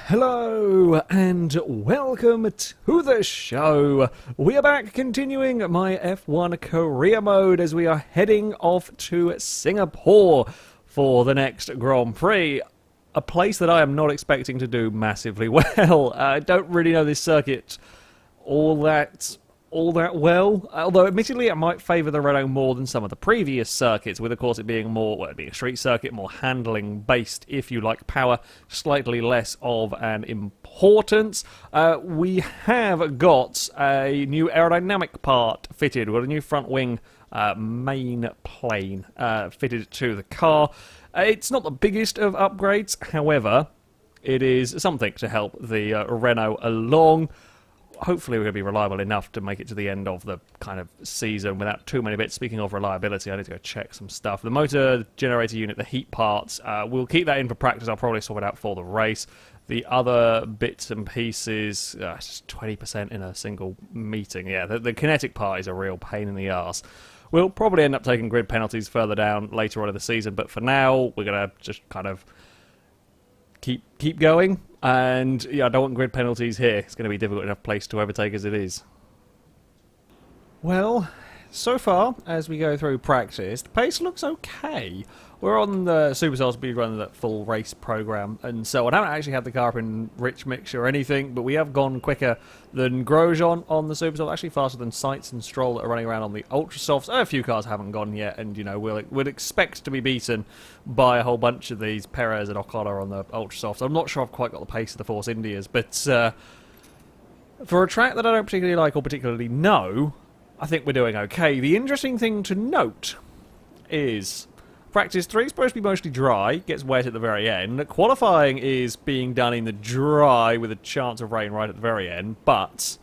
Hello and welcome to the show. We are back continuing my F1 career mode as we are heading off to Singapore for the next Grand Prix. A place that I am not expecting to do massively well. I don't really know this circuit all that well, although admittedly I might favour the Renault more than some of the previous circuits, with of course it being more, well, it'd be a street circuit, more handling based if you like, power, slightly less of an importance. We have got a new aerodynamic part fitted. We've got a new front wing main plane fitted to the car. It's not the biggest of upgrades, however, it is something to help the Renault along. Hopefully we're going to be reliable enough to make it to the end of the kind of season without too many bits. Speaking of reliability, I need to go check some stuff. The motor generator unit, the heat parts, we'll keep that in for practice. I'll probably sort it out for the race. The other bits and pieces, it's 20% in a single meeting. Yeah, the kinetic part is a real pain in the arse. We'll probably end up taking grid penalties further down later on in the season, but for now, we're going to just kind of keep going. And yeah, I don't want grid penalties here. It's going to be a difficult enough place to overtake as it is. Well, so far, as we go through practice, the pace looks okay. We're on the Supercell speed run, that full race program, and so I haven't actually had the car up in rich mix or anything, but we have gone quicker than Grosjean on the Supercell, actually faster than Seitz and Stroll that are running around on the Ultrasofts. A few cars haven't gone yet, and you know, we'd expect to be beaten by a whole bunch of these. Perez and O'Connor on the Ultrasofts. I'm not sure I've quite got the pace of the Force Indias, but for a track that I don't particularly like or particularly know, I think we're doing okay. The interesting thing to note is Practice 3 is supposed to be mostly dry, gets wet at the very end. Qualifying is being done in the dry with a chance of rain right at the very end, but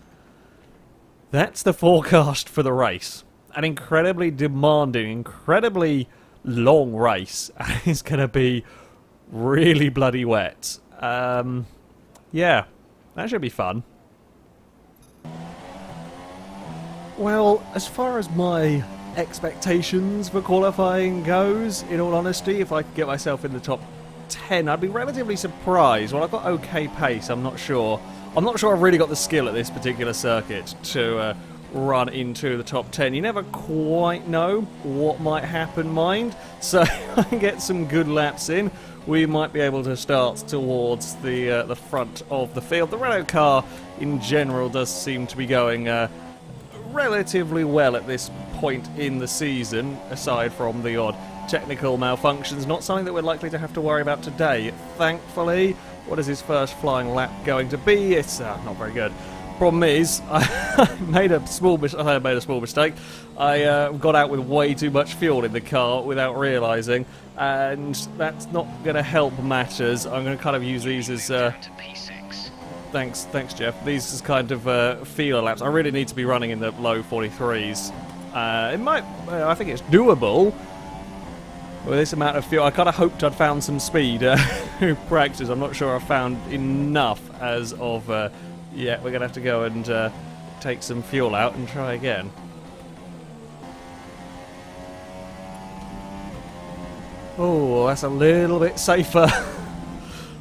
that's the forecast for the race. An incredibly demanding, incredibly long race. It's going to be really bloody wet. Yeah, that should be fun. Well, as far as my expectations for qualifying goes, in all honesty, if I could get myself in the top 10, I'd be relatively surprised. Well, I've got okay pace, I'm not sure. I'm not sure I've really got the skill at this particular circuit to run into the top 10. You never quite know what might happen, mind. So if I can get some good laps in, we might be able to start towards the front of the field. The Renault car, in general, does seem to be going relatively well at this point in the season, aside from the odd technical malfunctions. Not something that we're likely to have to worry about today, thankfully. What is his first flying lap going to be? It's not very good. Problem is, I made a small mistake. I got out with way too much fuel in the car without realising, and that's not going to help matters. I'm going to kind of use these as Thanks, Jeff. These is kind of feeler laps. I really need to be running in the low 43s. I think it's doable with this amount of fuel. I kind of hoped I'd found some speed through practice. I'm not sure I've found enough as of yet. We're going to have to go and take some fuel out and try again. Oh, that's a little bit safer.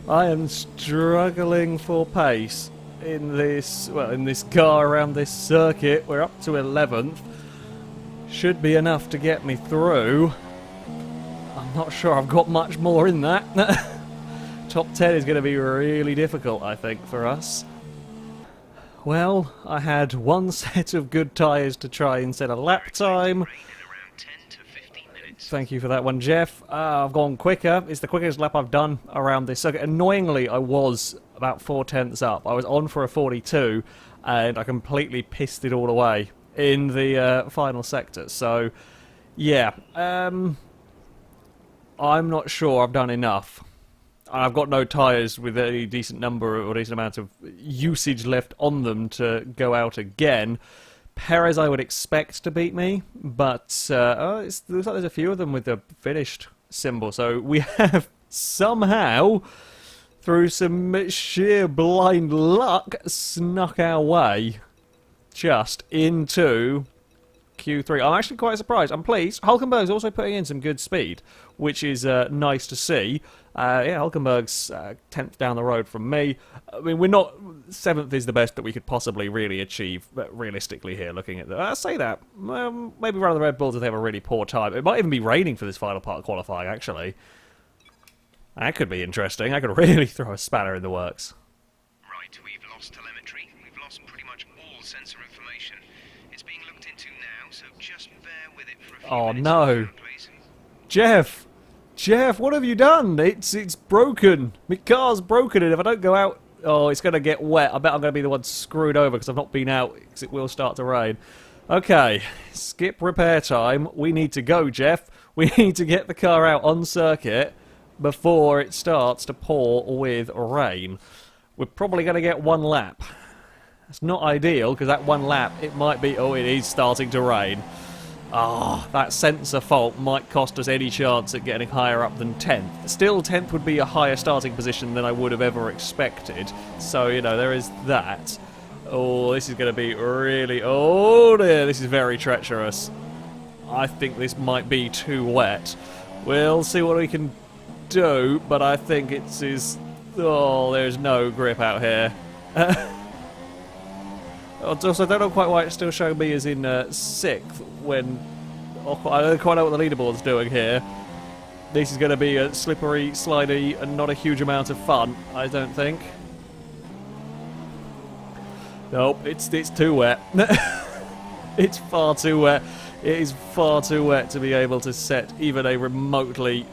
I am struggling for pace in this car around this circuit. We're up to 11th. Should be enough to get me through. I'm not sure I've got much more in that. Top 10 is going to be really difficult, I think, for us. Well, I had one set of good tyres to try instead of lap time. Thank you for that one, Jeff. I've gone quicker. It's the quickest lap I've done around this circuit. Annoyingly, I was about 4/10ths up. I was on for a 42, and I completely pissed it all away in the final sector. So, yeah, I'm not sure I've done enough. I've got no tyres with any decent number or decent amount of usage left on them to go out again. Perez I would expect to beat me, but it looks like there's a few of them with the finished symbol, so we have somehow, through some sheer blind luck, snuck our way just into Q3. I'm actually quite surprised. I'm pleased. Hulkenberg's also putting in some good speed, which is nice to see. Yeah, Hulkenberg's 10th down the road from me. I mean, we're not... 7th is the best that we could possibly really achieve, but realistically here, looking at the... I say that. Maybe one of the Red Bulls if they have a really poor time. It might even be raining for this final part of qualifying, actually. That could be interesting. I could really throw a spanner in the works. Right, we've lost telemetry. We've lost pretty much all sensor information. It's being looked into now, so just bear with it for a few minutes. Oh no. Jeff! Jeff, what have you done? It's broken. My car's broken, and if I don't go out... Oh, it's going to get wet. I bet I'm going to be the one screwed over because I've not been out, because it will start to rain. Okay, skip repair time. We need to go, Jeff. We need to get the car out on circuit before it starts to pour with rain. We're probably going to get one lap. It's not ideal, because that one lap, it might be... Oh, it is starting to rain. Ah, that sensor fault might cost us any chance at getting higher up than 10th. Still, 10th would be a higher starting position than I would have ever expected. So, you know, there is that. Oh, this is going to be really... Oh dear, this is very treacherous. I think this might be too wet. We'll see what we can do, but I think it's... Oh, there's no grip out here. Also, I don't know quite why it's still showing me as in 6th when... Oh, I don't quite know what the leaderboard's doing here. This is going to be a slippery, slidey, and not a huge amount of fun, I don't think. Nope, it's too wet. It's far too wet. It is far too wet to be able to set even a remotely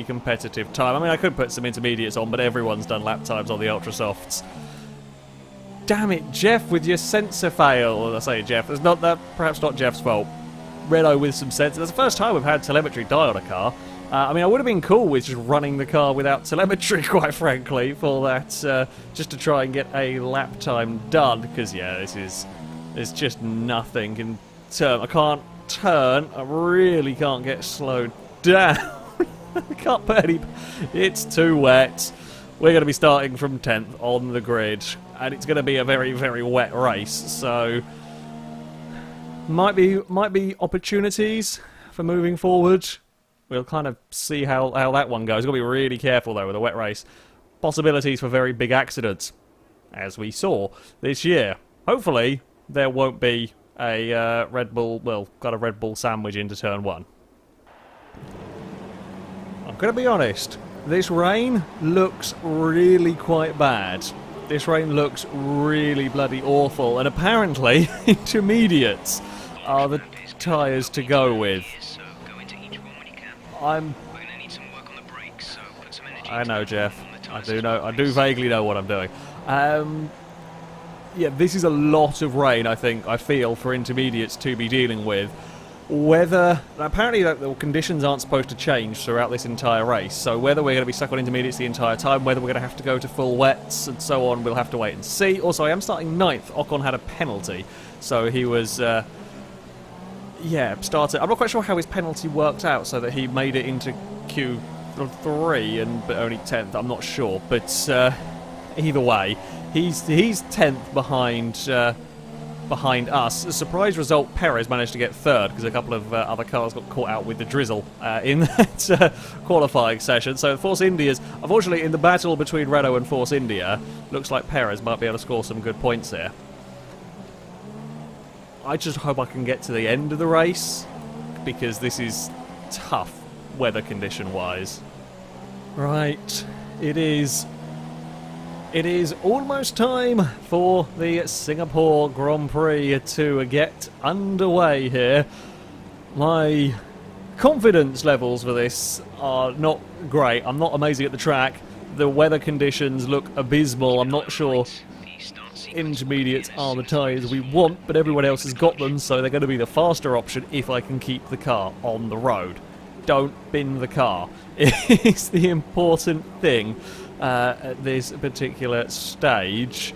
competitive time. I mean, I could put some intermediates on, but everyone's done lap times on the Ultra Softs. Damn it, Jeff, with your sensor fail. Well, I say Jeff, it's not that. Perhaps not Jeff's fault. Renault with some sensor. That's the first time we've had telemetry die on a car. I mean, I would have been cool with just running the car without telemetry, quite frankly, for that, just to try and get a lap time done. Because yeah, there's just nothing in turn. I can't turn. I really can't get slowed down. I can't put any. It's too wet. We're going to be starting from 10th on the grid, and it's going to be a very, very wet race, so might be opportunities for moving forward. We'll kind of see how that one goes. Got to be really careful, though, with a wet race. Possibilities for very big accidents, as we saw this year. Hopefully, there won't be a Red Bull, well, got a Red Bull sandwich into turn 1. I'm going to be honest. This rain looks really quite bad. This rain looks really bloody awful, and apparently intermediates are the tyres to go with. I know, Jeff. I do vaguely know what I'm doing. Yeah, this is a lot of rain, I feel, for intermediates to be dealing with. Whether... Apparently the conditions aren't supposed to change throughout this entire race, so whether we're going to be stuck on intermediates the entire time, whether we're going to have to go to full wets and so on, we'll have to wait and see. Also, I am starting 9th. Ocon had a penalty, so he was... yeah, started... I'm not quite sure how his penalty worked out, so that he made it into Q3, but only 10th. I'm not sure, but either way, he's 10th behind us. A surprise result, Perez managed to get 3rd because a couple of other cars got caught out with the drizzle in that qualifying session. So Force India's, unfortunately, in the battle between Renault and Force India, looks like Perez might be able to score some good points here. I just hope I can get to the end of the race, because this is tough weather condition wise. Right, it is almost time for the Singapore Grand Prix to get underway here. My confidence levels for this are not great. I'm not amazing at the track. The weather conditions look abysmal. I'm not sure intermediates are the tyres we want, but everyone else has got them, so they're going to be the faster option if I can keep the car on the road. Don't bin the car. It's the important thing. At this particular stage,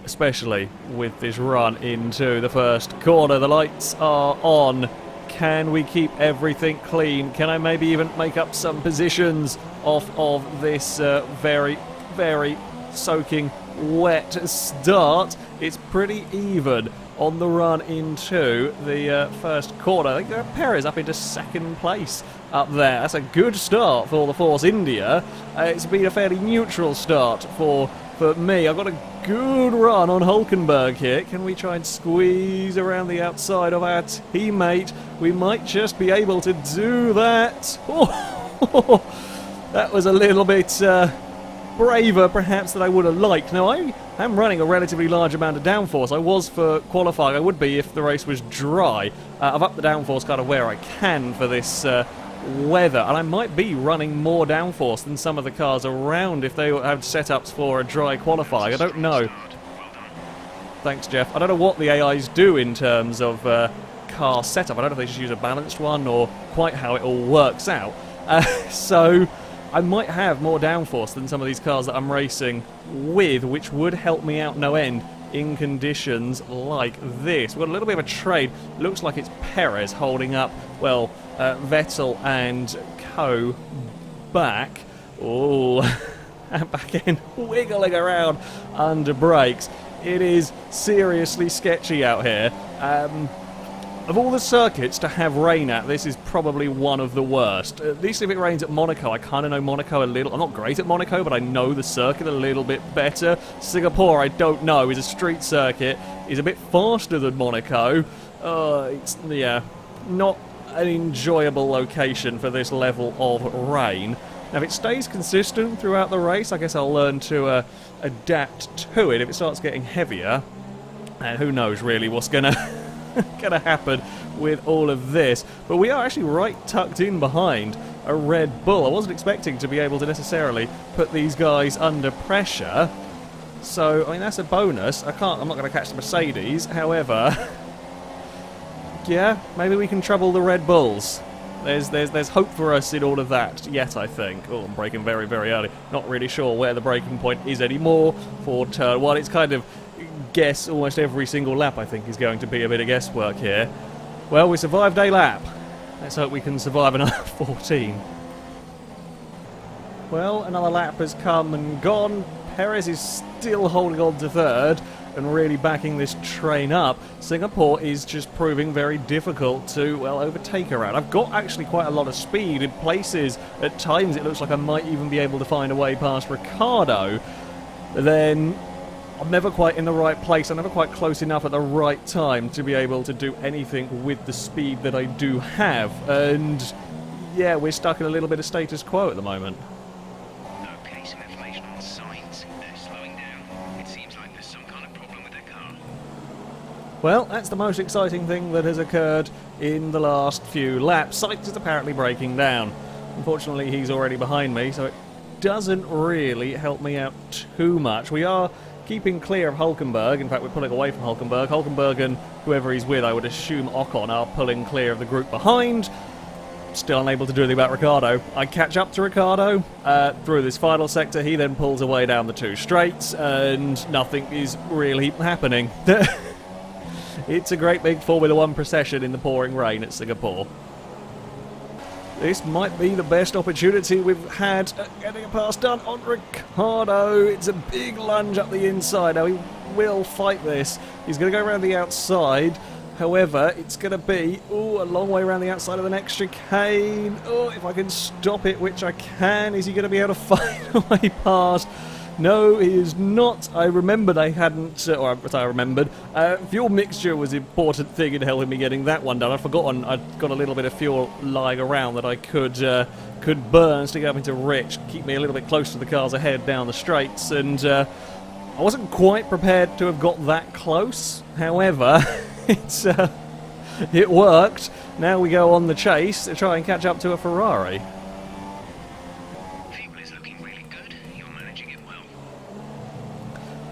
especially with this run into the first corner. The lights are on. Can we keep everything clean? Can I maybe even make up some positions off of this very, very soaking wet start? It's pretty even on the run into the first corner. I think Perez up into second place up there. That's a good start for the Force India. It's been a fairly neutral start for me. I've got a good run on Hulkenberg here. Can we try and squeeze around the outside of our teammate? We might just be able to do that. Oh, that was a little bit braver, perhaps, than I would have liked. Now, I am running a relatively large amount of downforce. I was for qualifying. I would be if the race was dry. I've upped the downforce kind of where I can for this weather, and I might be running more downforce than some of the cars around if they have setups for a dry qualifying. I don't know. Thanks, Jeff. I don't know what the AIs do in terms of car setup. I don't know if they just use a balanced one or quite how it all works out. So I might have more downforce than some of these cars that I'm racing with, which would help me out no end in conditions like this. We've got a little bit of a trade. Looks like it's Perez holding up, well, Vettel and co back. Oh, and back end wiggling around under brakes. It is seriously sketchy out here. Of all the circuits to have rain at, this is probably one of the worst. At least if it rains at Monaco, I kind of know Monaco a little. I'm not great at Monaco, but I know the circuit a little bit better. Singapore, I don't know, is a street circuit. Is a bit faster than Monaco. It's, yeah, not an enjoyable location for this level of rain. Now, if it stays consistent throughout the race, I guess I'll learn to adapt to it. If it starts getting heavier, and who knows really what's going to happen with all of this. But we are actually right tucked in behind a Red Bull. I wasn't expecting to be able to necessarily put these guys under pressure. So, I mean, that's a bonus. I'm not going to catch the Mercedes. However, yeah, maybe we can trouble the Red Bulls. There's hope for us in all of that yet, I think. Oh, I'm braking very, very early. Not really sure where the braking point is anymore for turn one. It's kind of guess almost every single lap, I think, is going to be a bit of guesswork here. Well, we survived a lap. Let's hope we can survive another 14. Well, another lap has come and gone. Perez is still holding on to third and really backing this train up. Singapore is just proving very difficult to, well, overtake around. I've got actually quite a lot of speed in places. At times it looks like I might even be able to find a way past Ricciardo. Then I'm never quite in the right place. I'm never quite close enough at the right time to be able to do anything with the speed that I do have. And yeah, we're stuck in a little bit of status quo at the moment. Okay, some information on signs. They're slowing down. It seems like there's some kind of problem with their car. Well, that's the most exciting thing that has occurred in the last few laps. Sainz is apparently breaking down. Unfortunately, he's already behind me, so it doesn't really help me out too much. We are keeping clear of Hulkenberg. In fact, we're pulling away from Hulkenberg. Hulkenberg and whoever he's with, I would assume Ocon, are pulling clear of the group behind. Still unable to do anything about Ricciardo. I catch up to Ricciardo through this final sector. He then pulls away down the two straights, and nothing is really happening. It's a great big Formula One procession in the pouring rain at Singapore. This might be the best opportunity we've had at getting a pass done on Ricciardo. It's a big lunge up the inside. Now, he will fight this. He's going to go around the outside. However, it's going to be, a long way around the outside of the next chicane. Oh, if I can stop it, which I can, is he going to be able to fight a way past? No, he is not. I remembered I hadn't, fuel mixture was an important thing in helping me getting that one done. I'd forgotten I'd got a little bit of fuel lying around that I could burn, stick it up into rich, keep me a little bit close to the cars ahead down the straights, and I wasn't quite prepared to have got that close. However, it worked. Now we go on the chase to try and catch up to a Ferrari.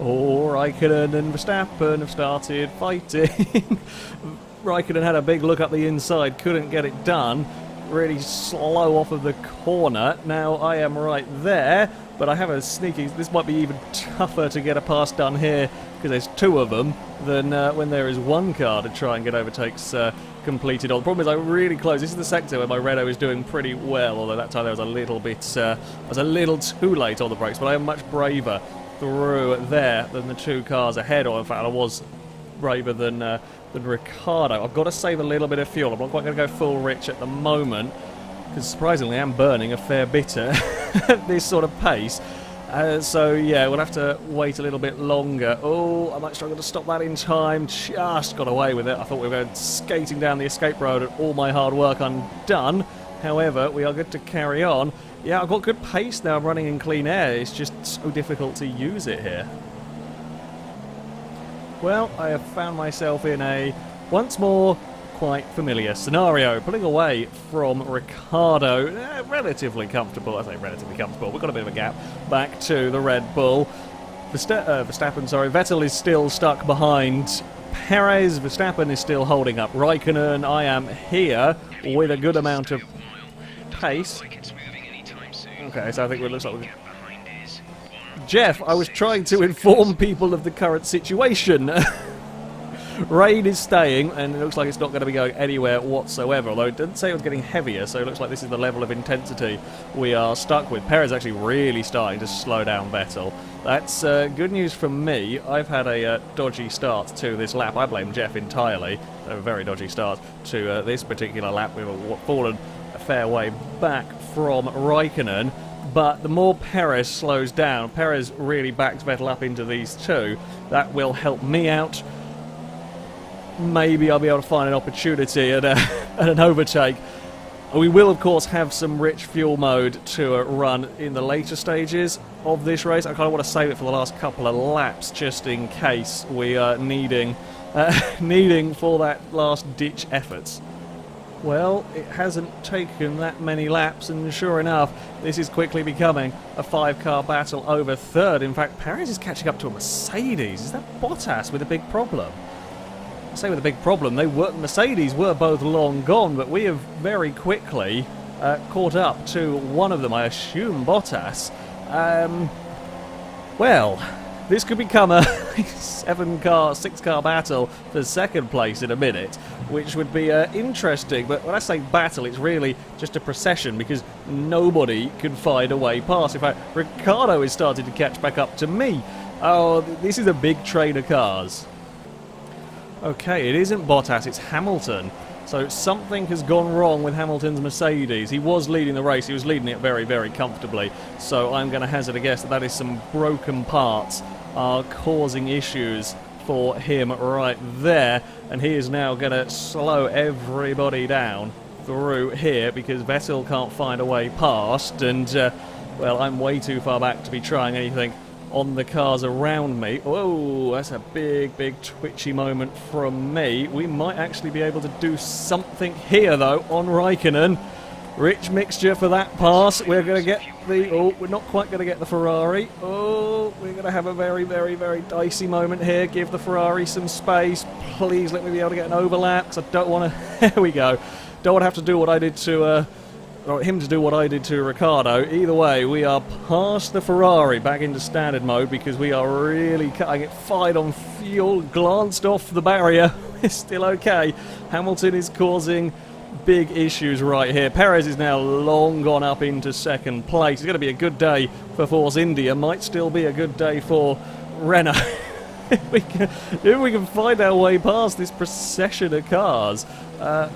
Oh, Raikkonen and Verstappen have started fighting. Raikkonen had a big look up the inside, couldn't get it done. Really slow off of the corner. Now I am right there, but I have a sneaky... This might be even tougher to get a pass done here, because there's two of them, than when there is one car to try and get overtakes completed on. The problem is I'm really close. This is the sector where my Renault is doing pretty well, although that time there was a little bit... I was a little too late on the brakes, but I am much braver through there than the two cars ahead, or in fact I was braver than Ricciardo. I've got to save a little bit of fuel. I'm not quite going to go full rich at the moment, because surprisingly I'm burning a fair bit at this sort of pace. So yeah, we'll have to wait a little bit longer. Oh, I might struggle to stop that in time. Just got away with it. I thought we were going skating down the escape road and all my hard work undone. However, we are good to carry on. Yeah, I've got good pace now. I'm running in clean air. It's just so difficult to use it here. Well, I have found myself in a, once more, quite familiar scenario. Pulling away from Ricciardo, relatively comfortable. I say relatively comfortable. We've got a bit of a gap back to the Red Bull. Verstappen, sorry. Vettel is still stuck behind Perez. Verstappen is still holding up Raikkonen. I am here with a good amount of pace. Okay, so I think it looks like we're... Jeff, I was trying to inform people of the current situation. Rain is staying, and it looks like it's not going to be going anywhere whatsoever, although it didn't say it was getting heavier, so it looks like this is the level of intensity we are stuck with. Perez actually really starting to slow down Vettel. That's good news for me. I've had a dodgy start to this lap. I blame Jeff entirely. A very dodgy start to this particular lap. We've fallen a fair way back from Raikkonen, but the more Perez slows down, Perez really backs Vettel up into these two. That will help me out. Maybe I'll be able to find an opportunity at an overtake. We will, of course, have some rich fuel mode to run in the later stages of this race. I kind of want to save it for the last couple of laps, just in case we are needing for that last-ditch efforts. Well, it hasn't taken that many laps, and sure enough, this is quickly becoming a 5-car battle over third. In fact, Perez is catching up to a Mercedes. Is that Bottas with a big problem? I say with a big problem, Mercedes were both long gone, but we have very quickly caught up to one of them, I assume Bottas. Well, this could become a 6-car battle for second place in a minute, which would be interesting, but when I say battle, it's really just a procession, because nobody can find a way past. In fact, Ricciardo is starting to catch back up to me. Oh, this is a big train of cars. Okay, it isn't Bottas, it's Hamilton. So something has gone wrong with Hamilton's Mercedes. He was leading the race, he was leading it very, very comfortably. So I'm going to hazard a guess that is some broken parts are causing issues for him right there. And he is now going to slow everybody down through here, because Vettel can't find a way past. And, well, I'm way too far back to be trying anything on the cars around me. Oh, that's a big, big twitchy moment from me. We might actually be able to do something here, though, on Raikkonen. Rich mixture for that pass. We're going to get the... Oh, we're not quite going to get the Ferrari. Oh, we're going to have a very, very, very dicey moment here. Give the Ferrari some space. Please let me be able to get an overlap, because I don't want to... There we go. Don't want to have to do what I did to... or him to do what I did to Ricciardo. Either way, we are past the Ferrari, back into standard mode, because we are really cutting it fine on fuel. Glanced off the barrier. We're still okay. Hamilton is causing big issues right here. Perez is now long gone up into second place. It's going to be a good day for Force India. Might still be a good day for Renault. If we can find our way past this procession of cars. I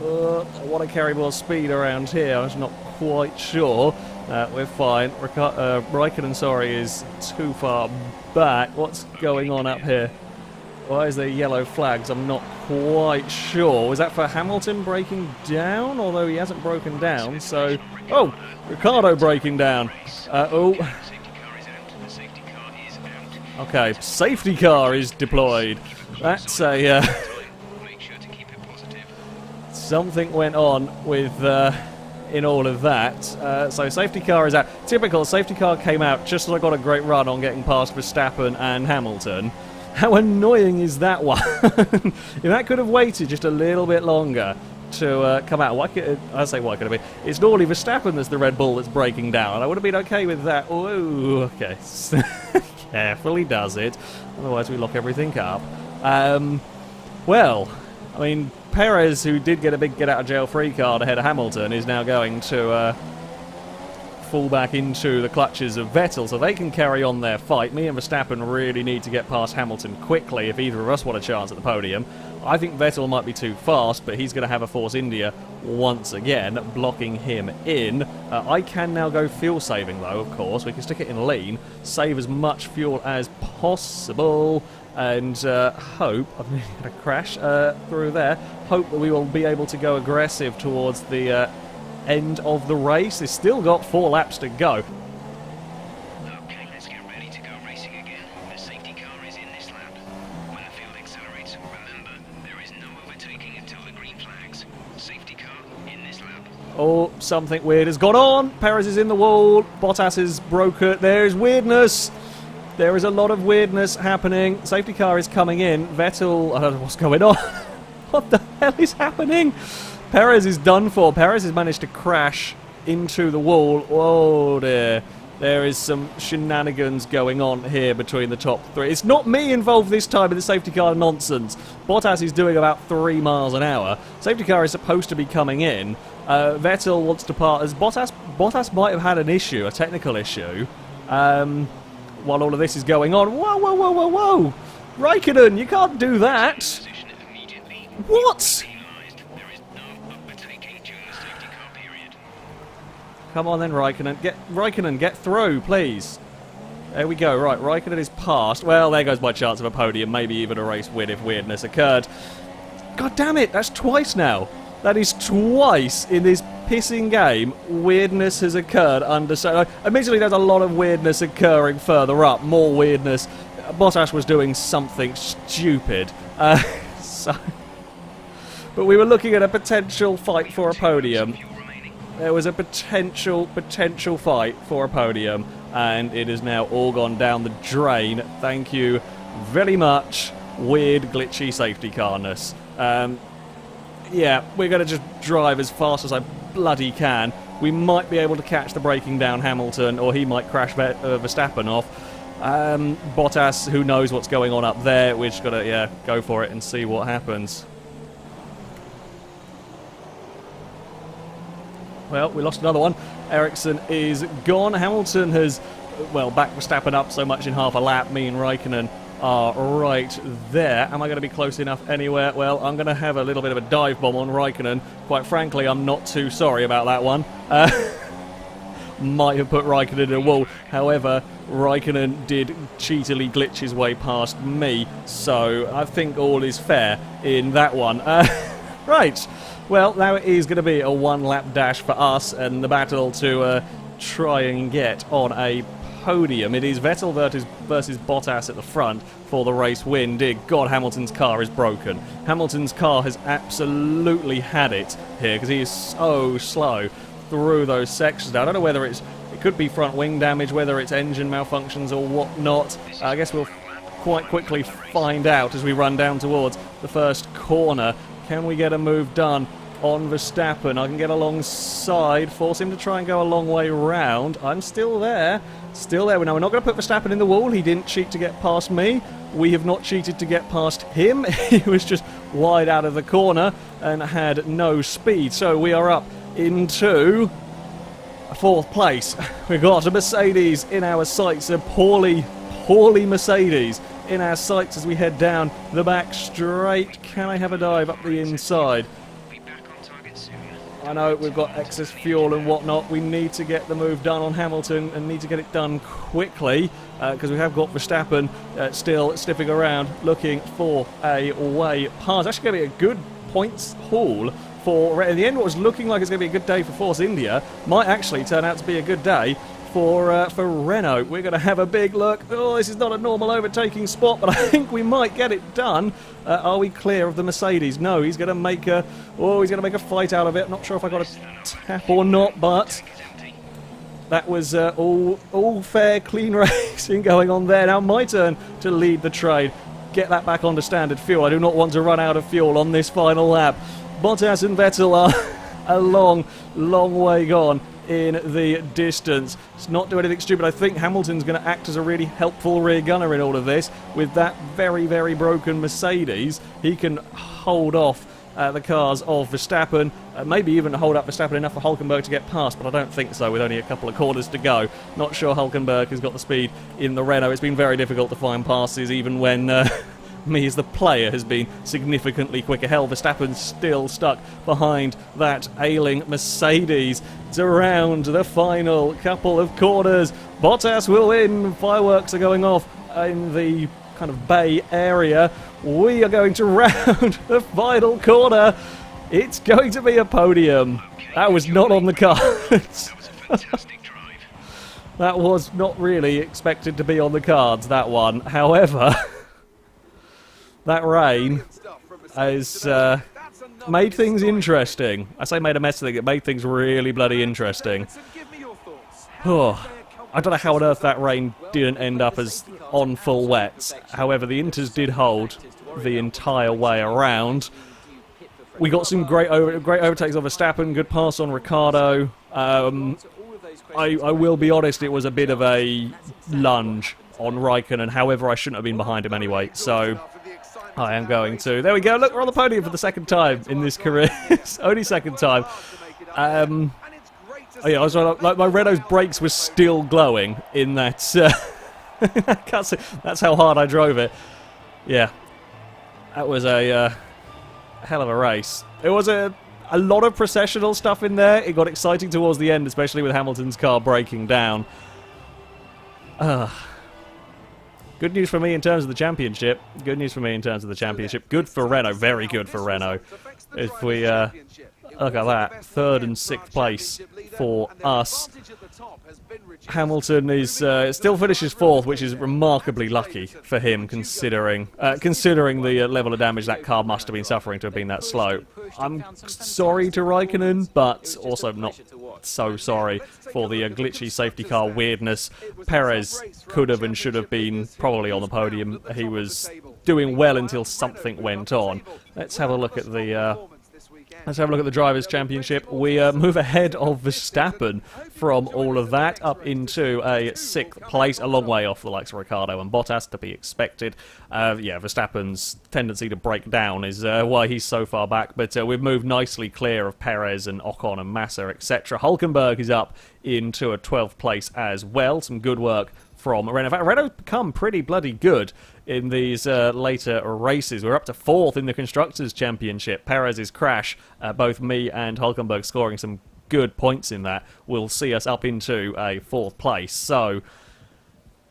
want to carry more speed around here. I'm not quite sure. We're fine. Raikkonen, sorry, is too far back. What's going on up here? Why is there yellow flags? I'm not quite sure. Was that for Hamilton breaking down? Although he hasn't broken down, so... Oh! Ricciardo breaking down. Okay, safety car is deployed. That's a... something went on with... in all of that. So safety car is out. Typical, safety car came out just as I got a great run on getting past Verstappen and Hamilton. How annoying is that one? If that could have waited just a little bit longer to come out. Why could it be? It's normally Verstappen that's the Red Bull that's breaking down. I would have been okay with that. Oh, okay. Carefully does it. Otherwise we lock everything up. Well, I mean, Perez, who did get a big get-out-of-jail-free card ahead of Hamilton, is now going to fall back into the clutches of Vettel so they can carry on their fight. Me and Verstappen really need to get past Hamilton quickly if either of us want a chance at the podium. I think Vettel might be too fast, but he's going to have a Force India once again, blocking him in. I can now go fuel saving though, of course. We can stick it in lean, save as much fuel as possible, and hope, I'm really going to crash through there, hope that we will be able to go aggressive towards the end of the race. It's still got 4 laps to go. Okay, let's get ready to go racing again. The safety car is in this lap. When the field accelerates, remember, there is no overtaking until the green flags. Safety car in this lap. Oh, something weird has gone on. Perez is in the wall. Bottas is broken. There's weirdness. There is a lot of weirdness happening. Safety car is coming in. Vettel, I don't know what's going on. What the hell is happening? Perez is done for. Perez has managed to crash into the wall. Oh dear. There is some shenanigans going on here between the top 3. It's not me involved this time in the safety car nonsense. Bottas is doing about 3 miles an hour. Safety car is supposed to be coming in. Vettel wants to part as Bottas might have had an issue, a technical issue. While all of this is going on. Whoa, whoa, whoa, whoa, whoa! Raikkonen, you can't do that! What? Come on then, Raikkonen, get through, please. There we go, right, Raikkonen is passed. Well, there goes my chance of a podium, maybe even a race win if weirdness occurred. God damn it, that's twice now. That is twice in this pissing game weirdness has occurred under... Admittedly, there's a lot of weirdness occurring further up, more weirdness. Bottas was doing something stupid. But we were looking at a potential fight for a podium. There was a potential fight for a podium, and it has now all gone down the drain. Thank you very much, weird, glitchy safety carness. Yeah, we're going to just drive as fast as I bloody can. We might be able to catch the braking down Hamilton, or he might crash Verstappen off. Bottas, who knows what's going on up there. We're just going to, go for it and see what happens. Well, we lost another one. Ericsson is gone. Hamilton has, well, backed Verstappen up so much in half a lap. Me and Raikkonen are right there. Am I going to be close enough anywhere? Well, I'm going to have a little bit of a dive bomb on Raikkonen. Quite frankly, I'm not too sorry about that one. Might have put Raikkonen in a wall. However, Raikkonen did cheatily glitch his way past me, so I think all is fair in that one. Right. Well, now it is going to be a one-lap dash for us and the battle to try and get on a podium. It is Vettel versus Bottas at the front for the race win. Dear God, Hamilton's car is broken. Hamilton's car has absolutely had it here because he is so slow through those sections. Now, I don't know whether it could be front wing damage, whether it's engine malfunctions or whatnot. I guess we'll quite quickly find out as we run down towards the first corner. Can we get a move done on Verstappen? I can get alongside, force him to try and go a long way round. I'm still there. Still there. Now, we're not going to put Verstappen in the wall. He didn't cheat to get past me. We have not cheated to get past him. He was just wide out of the corner and had no speed. So we are up into 4th place. We've got a Mercedes in our sights, a poorly Mercedes in our sights as we head down the back straight. Can I have a dive up the inside? I know we've got excess fuel and whatnot. We need to get the move done on Hamilton and need to get it done quickly because we have got Verstappen still sniffing around looking for a way past. Actually going to be a good points haul for... In the end, what was looking like it's going to be a good day for Force India might actually turn out to be a good day for Renault. We're going to have a big look. Oh, this is not a normal overtaking spot, but I think we might get it done. Are we clear of the Mercedes? No, he's going to make a... Oh, he's going to make a fight out of it. I'm not sure if I got a tap or not, but that was all fair, clean racing going on there. Now my turn to lead the trade. Get that back onto standard fuel. I do not want to run out of fuel on this final lap. Bottas and Vettel are a long, long way gone in the distance. It's not doing anything stupid. I think Hamilton's going to act as a really helpful rear gunner in all of this. With that very, very broken Mercedes, he can hold off the cars of Verstappen. Maybe even hold up Verstappen enough for Hulkenberg to get past, but I don't think so with only a couple of corners to go. Not sure Hulkenberg has got the speed in the Renault. It's been very difficult to find passes even when me as the player has been significantly quicker. Hell, Verstappen's still stuck behind that ailing Mercedes. It's around the final couple of corners. Bottas will win. Fireworks are going off in the kind of bay area. We are going to round the final corner. It's going to be a podium. That was not on the cards. That was a fantastic drive. That was not really expected to be on the cards, that one. However, that rain has made things interesting. I say made a mess of it, it made things really bloody interesting. Oh, I don't know how on earth that rain didn't end up as on full wets. However, the Inters did hold the entire way around. We got some great overtakes of Verstappen, good pass on Ricciardo. I will be honest, it was a bit of a lunge on Raikkonen. However, I shouldn't have been behind him anyway, so I am going to. There we go, look, we're on the podium for the second time in this career. It's only second time. Oh yeah, like my Renault's brakes were still glowing in that. That's how hard I drove it. Yeah, that was a hell of a race. It was a lot of processional stuff in there. It got exciting towards the end, especially with Hamilton's car breaking down. Good news for me in terms of the championship. Good news for me in terms of the championship. Good for Renault. Very good for Renault. If we look at that, 3rd and 6th place for us. Hamilton is still finishes 4th, which is remarkably lucky for him, considering the level of damage that car must have been suffering to have been that slow. I'm sorry to Raikkonen, but also not so sorry for the glitchy safety car weirdness. Perez could have and should have been probably on the podium. He was doing well until something went on. Let's have a look at the Drivers' Championship. We move ahead of Verstappen from all of that up into a 6th place, a long way off the likes of Ricciardo and Bottas, to be expected. Yeah, Verstappen's tendency to break down is why he's so far back, but we've moved nicely clear of Perez and Ocon and Massa, etc. Hulkenberg is up into a 12th place as well. Some good work from Renault. In fact, Renault's become pretty bloody good in these later races. We're up to 4th in the Constructors' Championship. Perez's crash, both me and Hulkenberg scoring some good points in that, will see us up into a 4th place. So,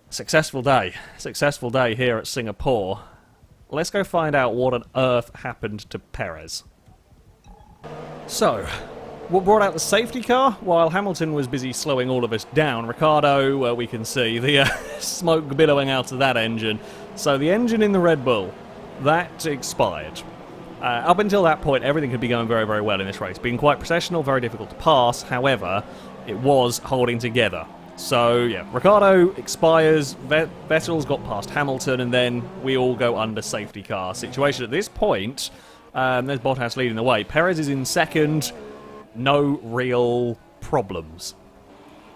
successful day here at Singapore. Let's go find out what on earth happened to Perez. So, what brought out the safety car? While Hamilton was busy slowing all of us down, Ricciardo, we can see the smoke billowing out of that engine. So the engine in the Red Bull, that expired. Up until that point, everything could be going very, very well in this race. Being quite processional, very difficult to pass. However, it was holding together. So, yeah, Ricciardo expires, Vettel's got past Hamilton, and then we all go under safety car situation. At this point, there's Bottas leading the way. Perez is in 2nd. No real problems.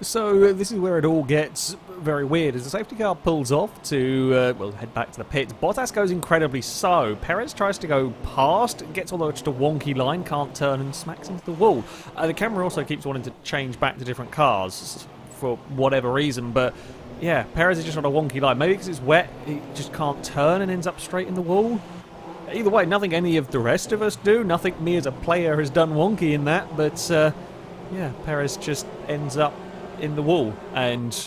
So this is where it all gets very weird. As the safety car pulls off to, well, head back to the pits, Bottas goes incredibly slow. Perez tries to go past, gets on just a wonky line, can't turn, and smacks into the wall. The camera also keeps wanting to change back to different cars for whatever reason, but yeah, Perez is just on a wonky line. Maybe because it's wet, he just can't turn and ends up straight in the wall. Either way, nothing any of the rest of us do. Nothing me as a player has done wonky in that. But, yeah, Perez just ends up in the wall. And,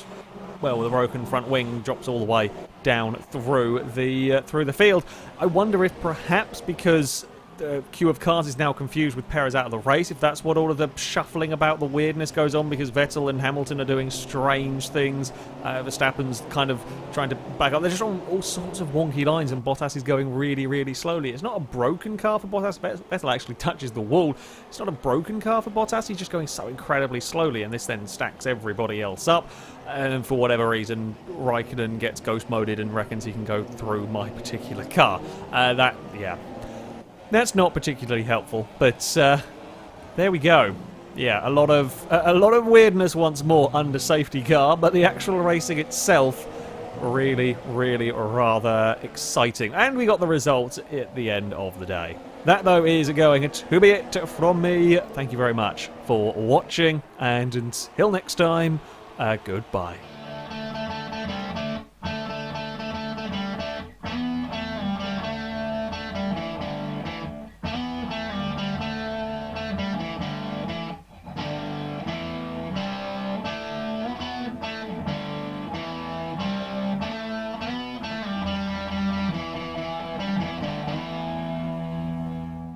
well, the broken front wing drops all the way down through the field. I wonder if perhaps because the queue of cars is now confused with Perez out of the race, if that's what all of the shuffling about the weirdness goes on, because Vettel and Hamilton are doing strange things. Verstappen's kind of trying to back up. They're just on all sorts of wonky lines, and Bottas is going really, really slowly. It's not a broken car for Bottas. Vettel actually touches the wall. It's not a broken car for Bottas. He's just going so incredibly slowly, and this then stacks everybody else up. And for whatever reason, Raikkonen gets ghost moded and reckons he can go through my particular car. That's not particularly helpful, but there we go. Yeah, a lot of weirdness once more under safety car, but the actual racing itself really, really rather exciting. And we got the result at the end of the day. That, though, is going to be it from me. Thank you very much for watching, and until next time, goodbye.